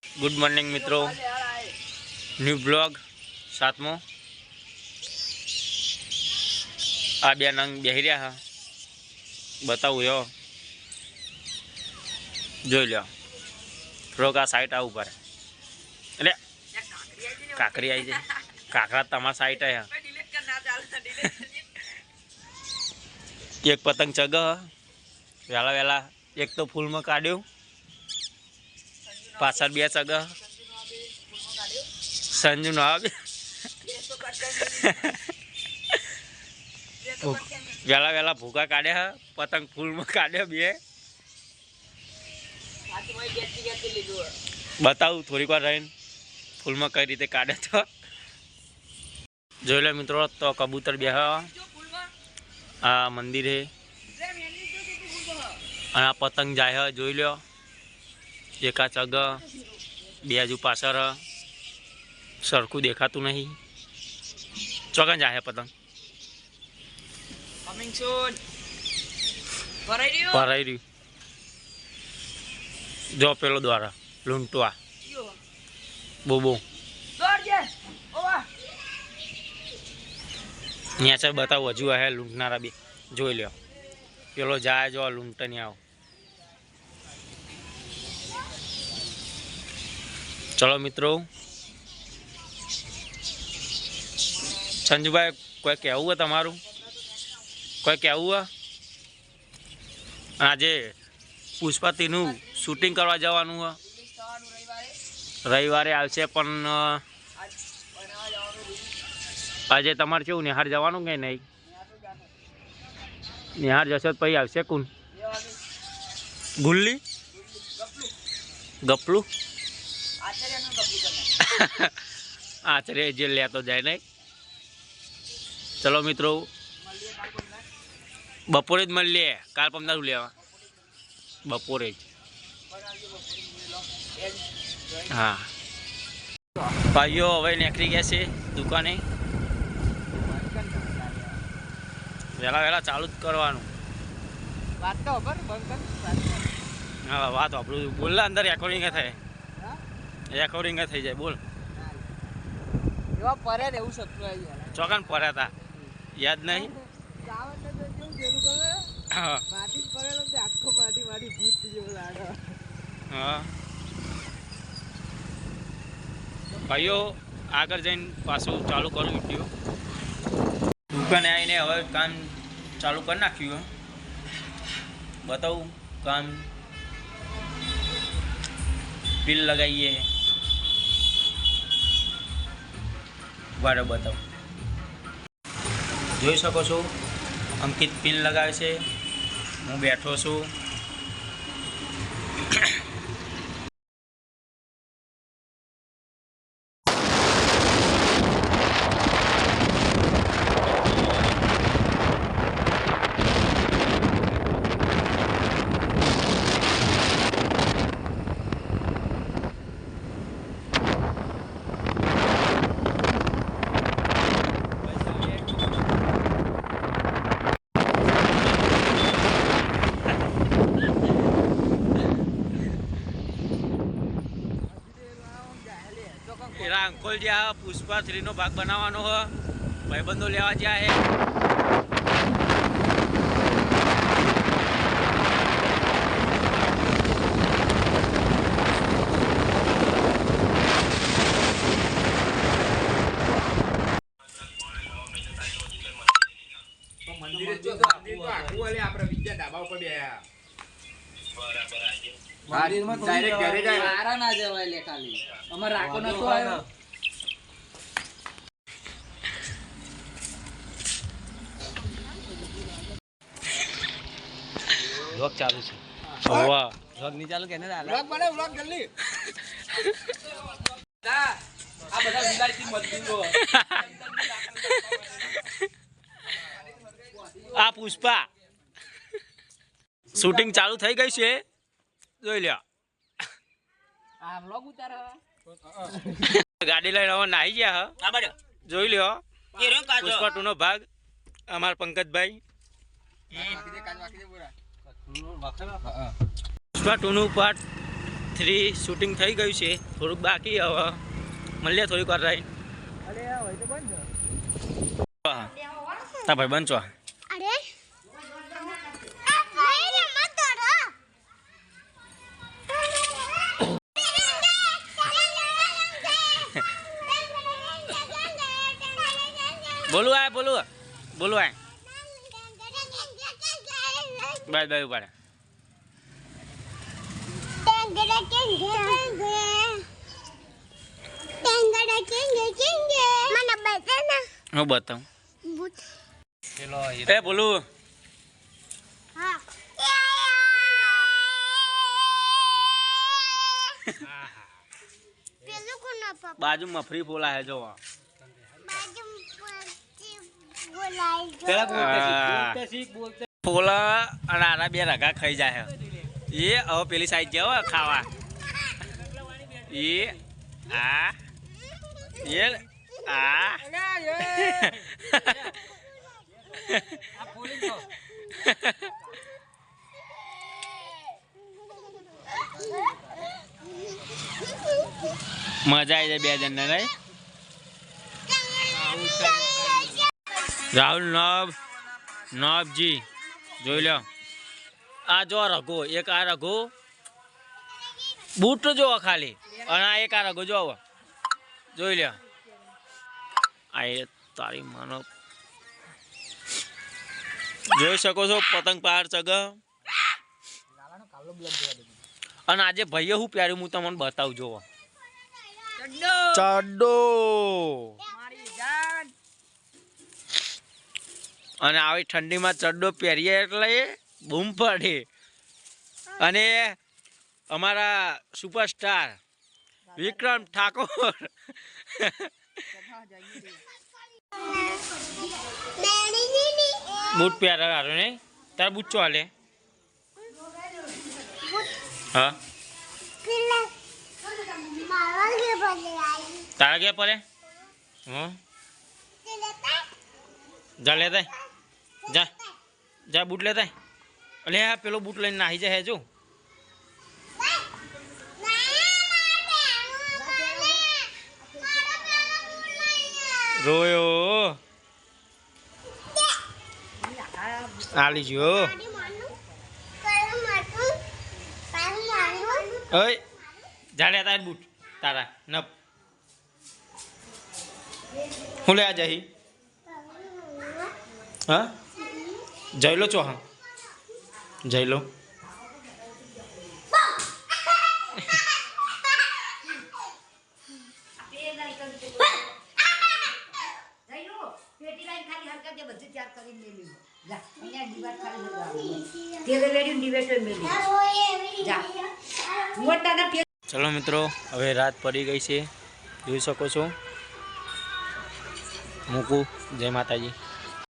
Good morning मित्रों, new blog सातमो। आ बे नंग बेही रहा है, बताऊँ यो जो लो थोड़ा का साइट आ ऊपर अरे काकरी आई जाए काकरा तमा साइट है एक पतंग चग वेला वेला एक तो फूल में काढ़्यू पाछळ बे चग संजू न वेला वेला भूका काढ़्या पतंग फूल में काढ़्या बे बताऊँ थोड़ी वार रहीने फूल में कई रीते काढ़े तो जो लो मित्रों। तो कबूतर बे आ मंदिर है आ पतंग जाए है जो लो एका चग बेजू पाछळ सरखू देखातु नहीं चौकन जाए पतंग भराई रही जो पेलो द्वारा लूंटवा बोबो नीचे बताओ हजू है लूंटनारा बी जो लो पेलो जाए जो लूंट नहीं आओ। चलो मित्रों संजू भाई कोई कहू है तमारू कोई कहू है आज पुष्पा तीनू शूटिंग करवा जवानुं है रविवारे आवशे पण आज तमारे केवुं निहार जवानुं के नहीं निहार जशो तो आवशे कोण गुल्ली गपलू आचार्य जे लेतो जाए नहीं। चलो मित्रों बपोरे ज मळीए काल पमदार लेवा बपोरे हाँ भाईओ हवे निकली गया से दुकाने वेला वेला चालू ज करवानुं हाँ बात आपणुं बोल अंदर रेकॉर्डिंग थाय रेकॉर्डिंग थी जाए बोल चौकन पड़ा था याद नहीं हाँ भाईओ आगर जैन पासू चालू करूँ वीडियो दुकाने आईने हवे काम चालू कर नाख्यु बताऊँ काम बिल लगाइए बारे बताओ જોઈ શકો છો અંકિત પિન લગાવે છે હું બેઠો છું। अंकोल ज्या पुष्पा 3 नो भाग बनावानो है भाईबंधो लेवा ज्या है मंदिर में डायरेक्ट घरे जाए आरा ना जवाय ले खाली अमर राको नतो आयो व्लॉग चालू छे वाह व्लॉग नहीं चालू केने डाला व्लॉग बने व्लॉग जल्दी दा आ बड़ा विलायती मंदिर रो आ पुष्पा शूटिंग चालू થઈ ગઈ છે જોઈ લ્યો आ व्लॉग उतार गाड़ी लઈને હવે નાહી ગયા હ આ બડો જોઈ લ્યો એ રંગ કાજો પુષ્પા 2 નો ભાગ અમાર પંકજભાઈ વાકી દે પૂરા પુષ્પા 2 નું પાર્ટ 3 શૂટિંગ થઈ ગયું છે, થોડુંક બાકી હવે મળીએ થોડીક વાર રહી. તા ભાઈ બનચો બોલું આ બાય બાય ઉપાડે હું બતાવું એ બોલું બાજુમાં ફ્રી બોલા હે જો ફોલા અને આના બે રગા ખાઈ જાય એ હવે પેલી સાઈડ જાવ ખાવા એ આ એ આ મજા આવી જાય બે જણને નહીં. રાહુલ નવજી જોઈ લો આ જો રઘો એક આ રઘો બૂટ જો ખાલી અને આ એક આ રઘો જો જોઈ લો આ એ તારી માનો જોઈ શકો છો પતંગ પહાડ ચગ અને આજે ભાઈએ હું પ્યારું હું તમને બતાવું જોવો ચડ્ડો અને આવી ઠંડીમાં ચડ્ડો પહેરીએ એટલે બૂમ પડે. અને અમારા સુપરસ્ટાર વિક્રમ ઠાકોર બૂટ પહેરા હારો નહીં તારા બૂટ ચો હાલે હા તારા ક્યાં પડે હા જા લેતા જા જા બૂટ લેતા અલે આ પેલો બૂટ લઈને નાહી જાય જો રોયો આલી જો ઓય જા લેતા બૂટ તારા નપ હું લે આ જઈ હા જઈ લો છો હા જઈ લો ચલો મિત્રો હવે રાત પડી ગઈ છે જોઈ શકો છો મૂકું જય માતાજી.